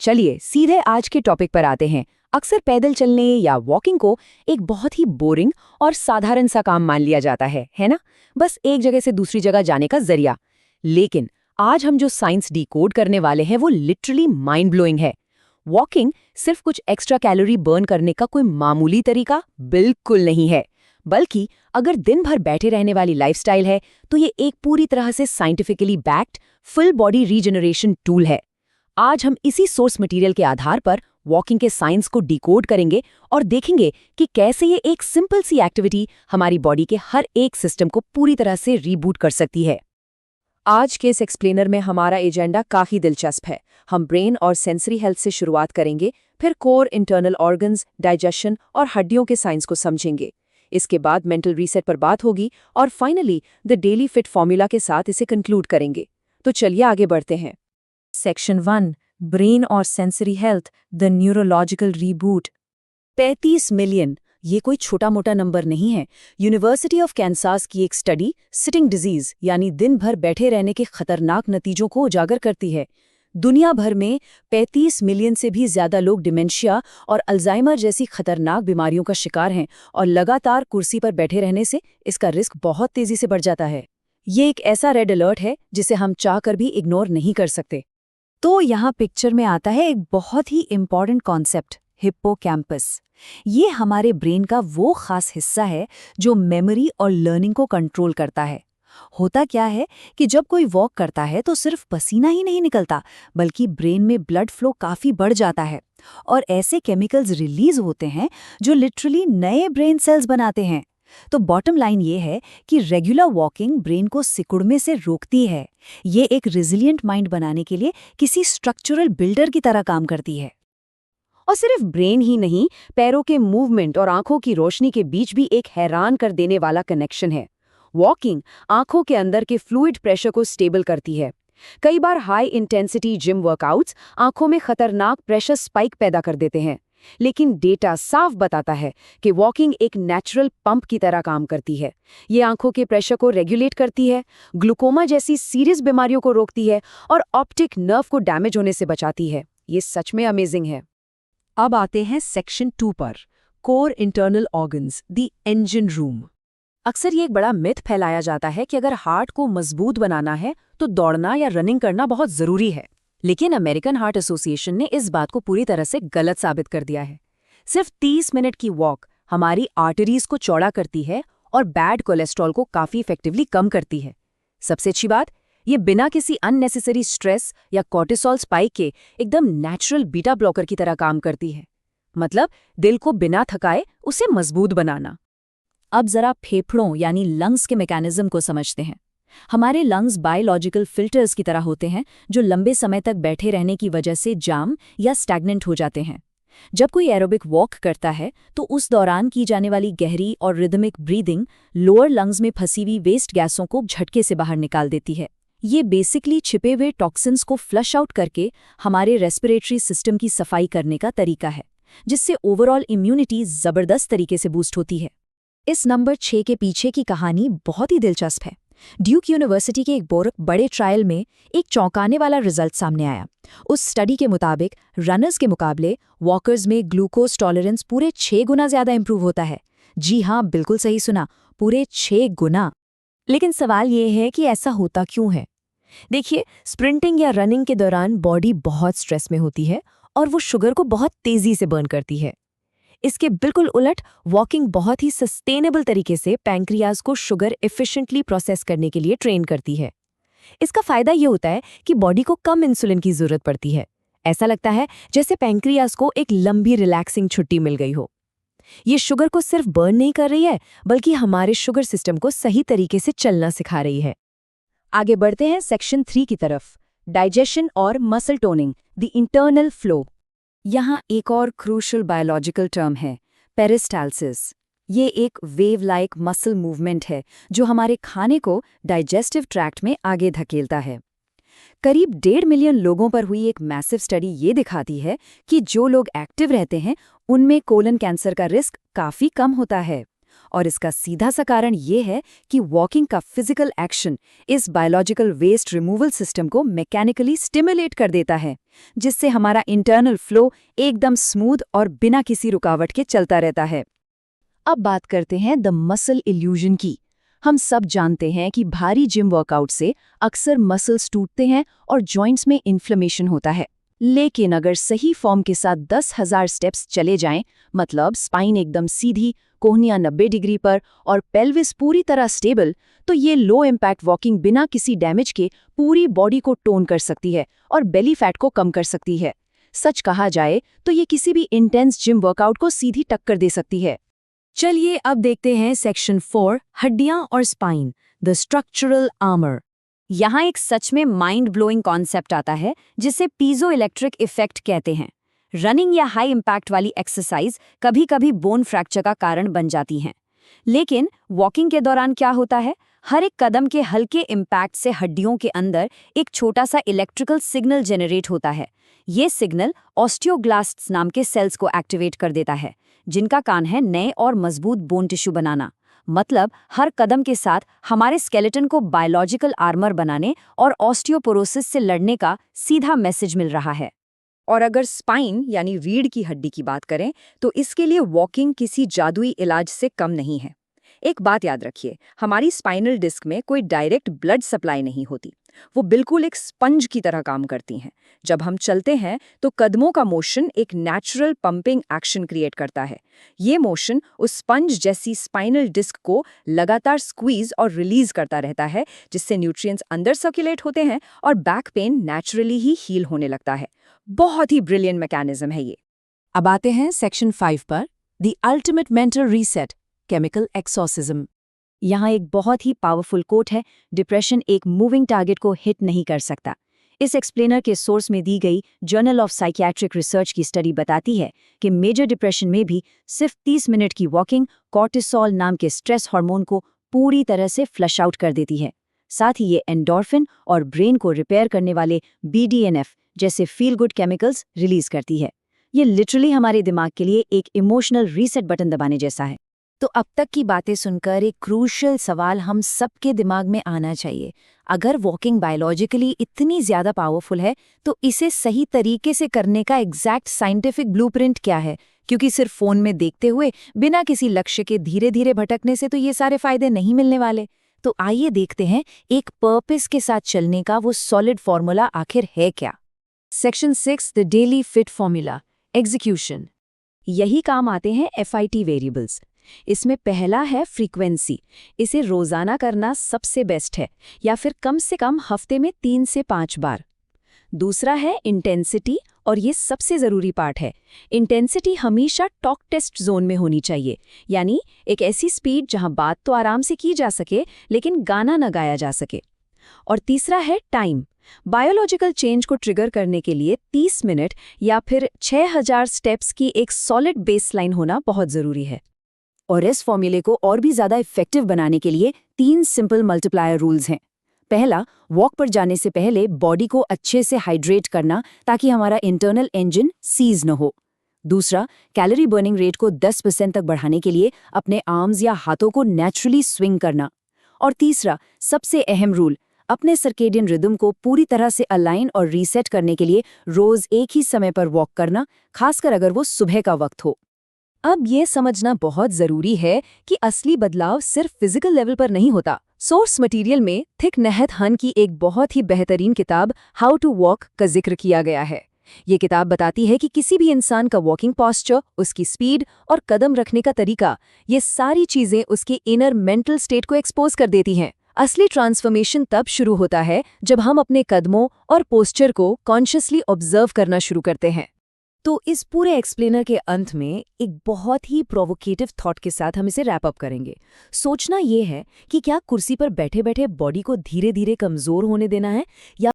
चलिए सीधे आज के टॉपिक पर आते हैं। अक्सर पैदल चलने या वॉकिंग को एक बहुत ही बोरिंग और साधारण सा काम मान लिया जाता है ना? बस एक जगह से दूसरी जगह जाने का जरिया। लेकिन आज हम जो साइंस डिकोड करने वाले हैं वो लिटरली माइंड ब्लोइंग है। वॉकिंग सिर्फ कुछ एक्स्ट्रा कैलोरी बर्न करने का कोई मामूली तरीका बिल्कुल नहीं है, बल्कि अगर दिन भर बैठे रहने वाली लाइफस्टाइल है तो ये एक पूरी तरह से scientifically backed full body regeneration tool है। आज हम इसी सोर्स मटेरियल के आधार पर वॉकिंग के साइंस को डिकोड करेंगे और देखेंगे कि कैसे ये एक सिंपल सी एक्टिविटी हमारी बॉडी के हर एक सिस्टम को पूरी तरह से रीबूट कर सकती है। आज के इस एक्सप्लेनर में हमारा एजेंडा काफी दिलचस्प है। हम ब्रेन और सेंसरी हेल्थ से शुरुआत करेंगे, फिर कोर, इंटरनल ऑर्गन्स, डाइजेशन और हड्डियों के साइंस को समझेंगे। इसके बाद मेंटल रीसेट पर बात होगी और finally the daily fit formula के साथ इसे कंक्लूड करेंगे। तो चलिए आगे बढ़ते हैं। सेक्शन 1, ब्रेन और sensory health, the neurological reboot. 35 million, ये कोई छोटा मोटा नंबर नहीं है। यूनिवर्सिटी ऑफ कैंसास की एक स्टडी सिटिंग डिजीज यानी दिन भर बैठे रहने के खतरनाक नतीजों को उजागर करती है। दुनिया भर में 35 मिलियन से भी ज्यादा लोग डिमेंशिया और अल्जाइमर जैसी खतरनाक बीमारियों का शिकार हैं और लगातार कुर्सी पर बैठे रहने से इसका रिस्क बहुत तेजी से बढ़ जाता है। ये एक ऐसा रेड अलर्ट है जिसे हम चाहकर भी इग्नोर नहीं कर सकते। तो यहाँ पिक्चर में आता है एक बहुत ही इम्पॉर्टेंट कॉन्सेप्ट, हिप्पोकैम्पस। ये हमारे ब्रेन का वो खास हिस्सा है जो मेमोरी और लर्निंग को कंट्रोल करता है। होता क्या है कि जब कोई वॉक करता है तो सिर्फ पसीना ही नहीं निकलता, बल्कि ब्रेन में ब्लड फ्लो काफी बढ़ जाता है और ऐसे केमिकल्स रिलीज होते हैं जो लिटरली नए ब्रेन सेल्स बनाते हैं। तो बॉटम लाइन ये है कि रेगुलर वॉकिंग ब्रेन को सिकुड़ने से रोकती है। ये एक रिजिलिएंट माइंड बनाने के लिए किसी स्ट्रक्चरल बिल्डर की तरह काम करती है। और सिर्फ ब्रेन ही नहीं, पैरों के मूवमेंट और आंखों की रोशनी के बीच भी एक हैरान कर देने वाला कनेक्शन है। वॉकिंग आंखों के अंदर के फ्लूइड प्रेशर को स्टेबल करती है। कई बार हाई इंटेंसिटी जिम वर्कआउट्स आंखों में खतरनाक प्रेशर स्पाइक पैदा कर देते हैं, लेकिन डेटा साफ बताता है कि वॉकिंग एक नेचुरल पंप की तरह काम करती है। ये आंखों के प्रेशर को रेगुलेट करती है, ग्लूकोमा जैसी सीरियस बीमारियों को रोकती है और ऑप्टिक नर्व को डैमेज होने से बचाती है। ये सच में अमेजिंग है। अब आते हैं सेक्शन 2 पर, core internal organs, the engine room. अक्सर ये एक बड़ा मिथ फैलाया जाता है कि अगर हार्ट को मजबूत बनाना है तो दौड़ना या रनिंग करना बहुत जरूरी है। लेकिन अमेरिकन हार्ट एसोसिएशन ने इस बात को पूरी तरह से गलत साबित कर दिया है। सिर्फ 30 मिनट की वॉक हमारी आर्टरीज को चौड़ा करती है और बैड कोलेस्ट्रॉल को काफी इफेक्टिवली कम करती है। सबसे अच्छी बात, ये बिना किसी अननेसेसरी स्ट्रेस या कॉर्टिसोल स्पाइक के एकदम नेचुरल बीटा ब्लॉकर की तरह काम करती है। मतलब दिल को बिना थकाए उसे मजबूत बनाना। अब जरा फेफड़ों यानी लंग्स के मैकेनिज्म को समझते हैं। हमारे लंग्स बायोलॉजिकल फिल्टर्स की तरह होते हैं जो लंबे समय तक बैठे रहने की वजह से जाम या स्टैग्नेंट हो जाते हैं। जब कोई एरोबिक वॉक करता है तो उस दौरान की जाने वाली गहरी और रिदमिक ब्रीदिंग लोअर लंग्स में फंसी हुई वेस्ट गैसों को झटके से बाहर निकाल देती है। ये बेसिकली छिपे हुए टॉक्सिन्स को फ्लश आउट करके हमारे रेस्पिरेटरी सिस्टम की सफाई करने का तरीका है, जिससे ओवरऑल इम्यूनिटी जबरदस्त तरीके से बूस्ट होती है। इस नंबर 6 के पीछे की कहानी बहुत ही दिलचस्प है। ड्यूक यूनिवर्सिटी के एक बड़े ट्रायल में एक चौंकाने वाला रिजल्ट सामने आया। उस स्टडी के मुताबिक रनर्स के मुकाबले वॉकर्स में ग्लूकोज टॉलरेंस पूरे 6 गुना ज्यादा इंप्रूव होता है। जी हाँ, बिल्कुल सही सुना, पूरे 6 गुना। लेकिन सवाल ये है कि ऐसा होता क्यों है? देखिए, स्प्रिंटिंग या रनिंग के दौरान बॉडी बहुत स्ट्रेस में होती है और वो शुगर को बहुत तेजी से बर्न करती है। इसके बिल्कुल उलट वॉकिंग बहुत ही सस्टेनेबल तरीके से पैंक्रियाज को शुगर एफिशिएंटली प्रोसेस करने के लिए ट्रेन करती है। इसका फायदा ये होता है कि बॉडी को कम इंसुलिन की जरूरत पड़ती है। ऐसा लगता है जैसे पैंक्रियाज को एक लंबी रिलैक्सिंग छुट्टी मिल गई हो। ये शुगर को सिर्फ बर्न नहीं कर रही है, बल्कि हमारे शुगर सिस्टम को सही तरीके से चलना सिखा रही है। आगे बढ़ते हैं सेक्शन 3 की तरफ, डाइजेशन और muscle toning, the internal flow. यहाँ एक और क्रूशल बायोलॉजिकल टर्म है, पेरिस्टाल्सिस। ये एक वेव लाइक मसल मूवमेंट है जो हमारे खाने को डाइजेस्टिव ट्रैक्ट में आगे धकेलता है। करीब 1.5 मिलियन लोगों पर हुई एक मैसिव स्टडी ये दिखाती है कि जो लोग एक्टिव रहते हैं उनमें कोलन कैंसर का रिस्क काफी कम होता है। और इसका सीधा सा कारण ये है कि वॉकिंग का फिजिकल एक्शन इस बायोलॉजिकल वेस्ट रिमूवल सिस्टम को मैकेनिकली स्टिमुलेट कर देता है, जिससे हमारा इंटरनल फ्लो एकदम स्मूथ और बिना किसी रुकावट के चलता रहता है। अब बात करते हैं द मसल इल्यूजन की। हम सब जानते हैं कि भारी जिम वर्कआउट से अक्सर मसल्स टूटते हैं और जॉइंट्स में इन्फ्लेमेशन होता है। लेकिन अगर सही फॉर्म के साथ 10,000 स्टेप्स चले जाएं, मतलब स्पाइन एकदम सीधी, कोहनियां 90 डिग्री पर और पेल्विस पूरी तरह स्टेबल, तो ये लो इम्पैक्ट वॉकिंग बिना किसी डैमेज के पूरी बॉडी को टोन कर सकती है और बेली फैट को कम कर सकती है। सच कहा जाए तो ये किसी भी इंटेंस जिम वर्कआउट को सीधी टक्कर दे सकती है। चलिए अब देखते हैं सेक्शन 4, हड्डियां और स्पाइन, द स्ट्रक्चरल आर्मर। यहाँ एक सच में माइंड ब्लोइंग कॉन्सेप्ट आता है जिसे पीजो इलेक्ट्रिक इफेक्ट कहते हैं। रनिंग या हाई इम्पैक्ट वाली एक्सरसाइज कभी कभी बोन फ्रैक्चर का कारण बन जाती हैं। लेकिन वॉकिंग के दौरान क्या होता है, हर एक कदम के हल्के इम्पैक्ट से हड्डियों के अंदर एक छोटा सा इलेक्ट्रिकल सिग्नल जनरेट होता है। ये सिग्नल ऑस्टियोब्लास्ट्स नाम के सेल्स को एक्टिवेट कर देता है, जिनका काम है नए और मजबूत बोन टिश्यू बनाना। मतलब हर कदम के साथ हमारे स्केलेटन को बायोलॉजिकल आर्मर बनाने और ऑस्टियोपोरोसिस से लड़ने का सीधा मैसेज मिल रहा है। और अगर स्पाइन यानी रीढ़ की हड्डी की बात करें तो इसके लिए वॉकिंग किसी जादुई इलाज से कम नहीं है। एक बात याद रखिए, हमारी स्पाइनल डिस्क में कोई डायरेक्ट ब्लड सप्लाई नहीं होती। वो बिल्कुल एक स्पंज की तरह काम करती हैं। जब हम चलते हैं तो कदमों का मोशन एक नेचुरल पंपिंग एक्शन क्रिएट करता है। ये मोशन उस स्पंज जैसी स्पाइनल डिस्क को लगातार स्क्वीज और रिलीज करता रहता है, जिससे न्यूट्रिएंट्स अंदर सर्कुलेट होते हैं और बैक पेन नेचुरली ही हील होने लगता है। बहुत ही ब्रिलियंट मैकेनिज्म है ये। अब आते हैं सेक्शन 5 पर, the ultimate mental reset, chemical exorcism. यहाँ एक बहुत ही पावरफुल कोट है, डिप्रेशन एक मूविंग टारगेट को हिट नहीं कर सकता। इस एक्सप्लेनर के सोर्स में दी गई जर्नल ऑफ साइकियाट्रिक रिसर्च की स्टडी बताती है कि मेजर डिप्रेशन में भी सिर्फ 30 मिनट की वॉकिंग कॉर्टिसोल नाम के स्ट्रेस हार्मोन को पूरी तरह से फ्लश आउट कर देती है। साथ ही ये एंडोर्फिन और ब्रेन को रिपेयर करने वाले BDNF जैसे फील गुड केमिकल्स रिलीज करती है। ये लिटरली हमारे दिमाग के लिए एक इमोशनल रीसेट बटन दबाने जैसा है। तो अब तक की बातें सुनकर एक क्रूशियल सवाल हम सबके दिमाग में आना चाहिए। अगर वॉकिंग बायोलॉजिकली इतनी ज़्यादा पावरफुल है तो इसे सही तरीके से करने का एग्जैक्ट साइंटिफिक ब्लूप्रिंट क्या है? क्योंकि सिर्फ फ़ोन में देखते हुए बिना किसी लक्ष्य के धीरे धीरे भटकने से तो ये सारे फायदे नहीं मिलने वाले। तो आइए देखते हैं एक पर्पस के साथ चलने का वो सॉलिड फॉर्मूला आखिर है क्या। Section 6, the daily fit formula, execution. यही काम आते हैं FIT वेरिएबल्स। इसमें पहला है फ्रीक्वेंसी। इसे रोजाना करना सबसे बेस्ट है, या फिर कम से कम हफ्ते में 3 से 5 बार। दूसरा है इंटेंसिटी, और ये सबसे ज़रूरी पार्ट है। इंटेंसिटी हमेशा टॉक टेस्ट जोन में होनी चाहिए, यानी एक ऐसी स्पीड जहां बात तो आराम से की जा सके लेकिन गाना न गाया जा सके। और तीसरा है टाइम। बायोलॉजिकल चेंज को ट्रिगर करने के लिए 30 मिनट या फिर 6000 स्टेप्स की एक सॉलिड बेसलाइन होना बहुत ज़रूरी है। और इस फॉर्मूले को और भी ज़्यादा इफेक्टिव बनाने के लिए 3 सिंपल मल्टीप्लायर रूल्स हैं। पहला, वॉक पर जाने से पहले बॉडी को अच्छे से हाइड्रेट करना ताकि हमारा इंटरनल इंजन सीज न हो। दूसरा, कैलोरी बर्निंग रेट को 10% तक बढ़ाने के लिए अपने आर्म्स या हाथों को नेचुरली स्विंग करना। और तीसरा, सबसे अहम रूल, अपने सर्केडियन रिदम को पूरी तरह से अलाइन और रीसेट करने के लिए रोज एक ही समय पर वॉक करना, खासकर अगर वो सुबह का वक्त हो। अब ये समझना बहुत जरूरी है कि असली बदलाव सिर्फ फिजिकल लेवल पर नहीं होता। सोर्स मटेरियल में थिक नहत हन की एक बहुत ही बेहतरीन किताब हाउ टू वॉक का जिक्र किया गया है। ये किताब बताती है कि किसी भी इंसान का वॉकिंग पॉस्चर, उसकी स्पीड और कदम रखने का तरीका, ये सारी चीजें उसके इनर मेंटल स्टेट को एक्सपोज कर देती हैं। असली ट्रांसफॉर्मेशन तब शुरू होता है जब हम अपने कदमों और पोस्चर को कॉन्शियसली ऑब्जर्व करना शुरू करते हैं। तो इस पूरे एक्सप्लेनर के अंत में एक बहुत ही प्रोवोकेटिव थॉट के साथ हम इसे रैप अप करेंगे। सोचना ये है कि क्या कुर्सी पर बैठे बैठे बॉडी को धीरे धीरे कमजोर होने देना है, या